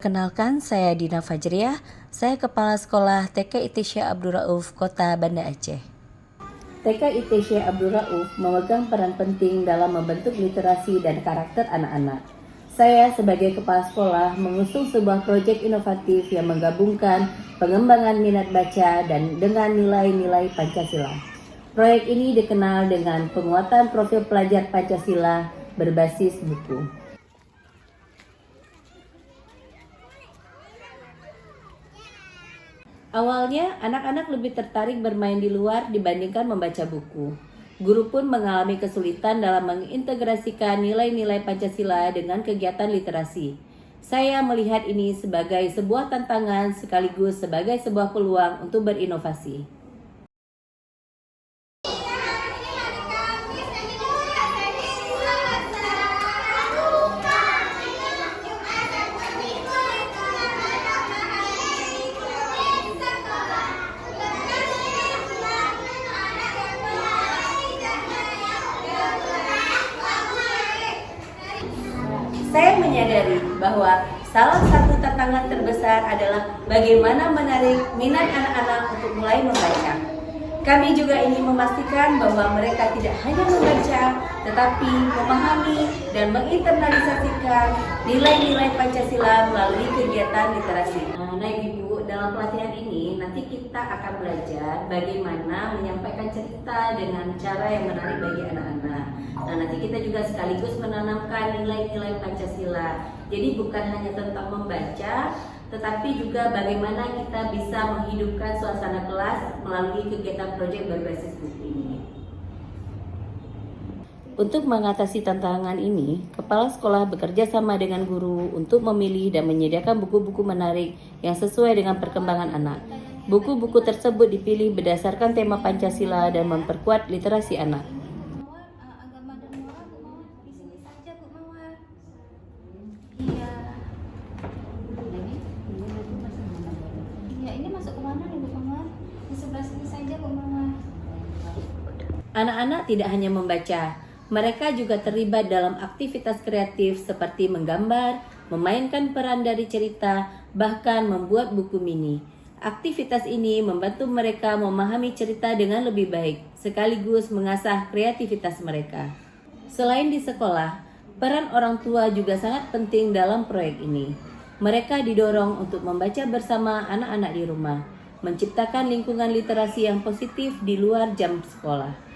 Perkenalkan, saya Dina Fajriah, saya Kepala Sekolah TK IT Syekh Abdul Rauf, Kota Banda Aceh. TK IT Syekh Abdul Rauf memegang peran penting dalam membentuk literasi dan karakter anak-anak. Saya sebagai Kepala Sekolah mengusung sebuah proyek inovatif yang menggabungkan pengembangan minat baca dan dengan nilai-nilai Pancasila. Proyek ini dikenal dengan penguatan profil pelajar Pancasila berbasis buku. Awalnya, anak-anak lebih tertarik bermain di luar dibandingkan membaca buku. Guru pun mengalami kesulitan dalam mengintegrasikan nilai-nilai Pancasila dengan kegiatan literasi. Saya melihat ini sebagai sebuah tantangan sekaligus sebagai sebuah peluang untuk berinovasi. Saya menyadari bahwa salah satu tantangan terbesar adalah bagaimana menarik minat anak-anak untuk mulai membaca. Kami juga ingin memastikan bahwa mereka tidak hanya membaca, tetapi memahami dan menginternalisasikan nilai-nilai Pancasila melalui kegiatan literasi. Nah, Ibu, dalam pelatihan ini nanti kita akan belajar bagaimana menyampaikan cerita dengan cara yang menarik bagi anak-anak. Nah, nanti kita juga sekaligus menanamkan nilai-nilai Pancasila. Jadi bukan hanya tentang membaca, tetapi juga bagaimana kita bisa menghidupkan suasana kelas melalui kegiatan proyek berbasis buku ini. Untuk mengatasi tantangan ini, kepala sekolah bekerja sama dengan guru untuk memilih dan menyediakan buku-buku menarik yang sesuai dengan perkembangan anak. Buku-buku tersebut dipilih berdasarkan tema Pancasila dan memperkuat literasi anak. Anak-anak tidak hanya membaca, mereka juga terlibat dalam aktivitas kreatif seperti menggambar, memainkan peran dari cerita, bahkan membuat buku mini. Aktivitas ini membantu mereka memahami cerita dengan lebih baik, sekaligus mengasah kreativitas mereka. Selain di sekolah, peran orang tua juga sangat penting dalam proyek ini. Mereka didorong untuk membaca bersama anak-anak di rumah, menciptakan lingkungan literasi yang positif di luar jam sekolah.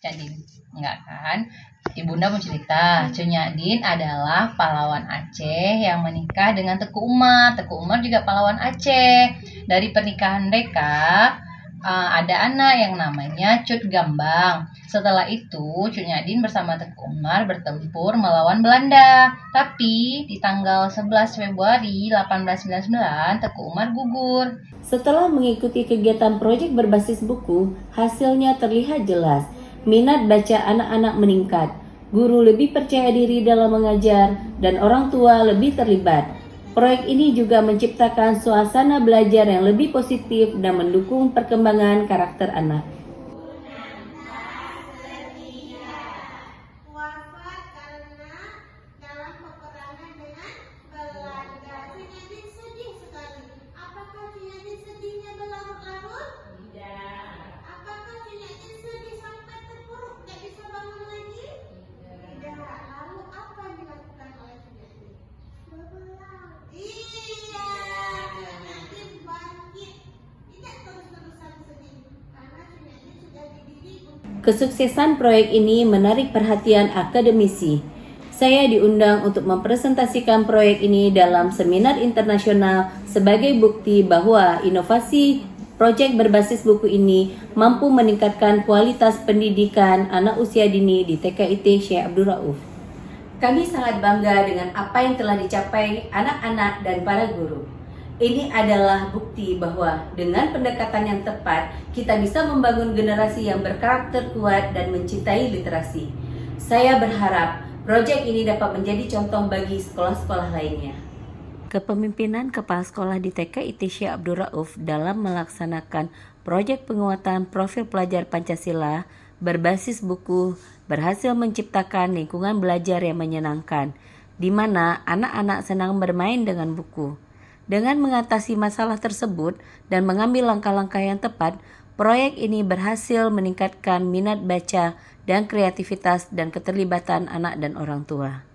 Din, enggak kan? Ibunda mau cerita, Cunya Din adalah pahlawan Aceh yang menikah dengan Teku Umar. Teku Umar juga pahlawan Aceh. Dari pernikahan mereka ada anak yang namanya Cut Gambang. Setelah itu, Cunya Din bersama Teku Umar bertempur melawan Belanda. Tapi di tanggal 11 Februari 1899, Teku Umar gugur. Setelah mengikuti kegiatan proyek berbasis buku, hasilnya terlihat jelas. Minat baca anak-anak meningkat, guru lebih percaya diri dalam mengajar, dan orang tua lebih terlibat. Proyek ini juga menciptakan suasana belajar yang lebih positif dan mendukung perkembangan karakter anak. Kesuksesan proyek ini menarik perhatian akademisi. Saya diundang untuk mempresentasikan proyek ini dalam seminar internasional sebagai bukti bahwa inovasi proyek berbasis buku ini mampu meningkatkan kualitas pendidikan anak usia dini di TKIT Syekh Abdul Rauf. Kami sangat bangga dengan apa yang telah dicapai anak-anak dan para guru. Ini adalah bukti bahwa dengan pendekatan yang tepat, kita bisa membangun generasi yang berkarakter kuat dan mencintai literasi. Saya berharap proyek ini dapat menjadi contoh bagi sekolah-sekolah lainnya. Kepemimpinan Kepala Sekolah di TK IT Syekh Abdul Rauf dalam melaksanakan proyek penguatan profil pelajar Pancasila berbasis buku berhasil menciptakan lingkungan belajar yang menyenangkan, di mana anak-anak senang bermain dengan buku. Dengan mengatasi masalah tersebut dan mengambil langkah-langkah yang tepat, proyek ini berhasil meningkatkan minat baca dan kreativitas dan keterlibatan anak dan orang tua.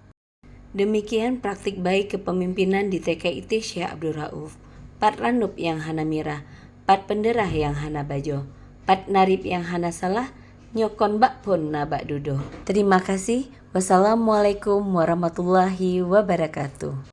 Demikian praktik baik kepemimpinan di TK IT Syekh Abdul Rauf. Pat Randup yang hana mirah, pat penderah yang hana bajo, pat narip yang hana salah, nyokon bak pun nabak dudo. Terima kasih. Wassalamualaikum warahmatullahi wabarakatuh.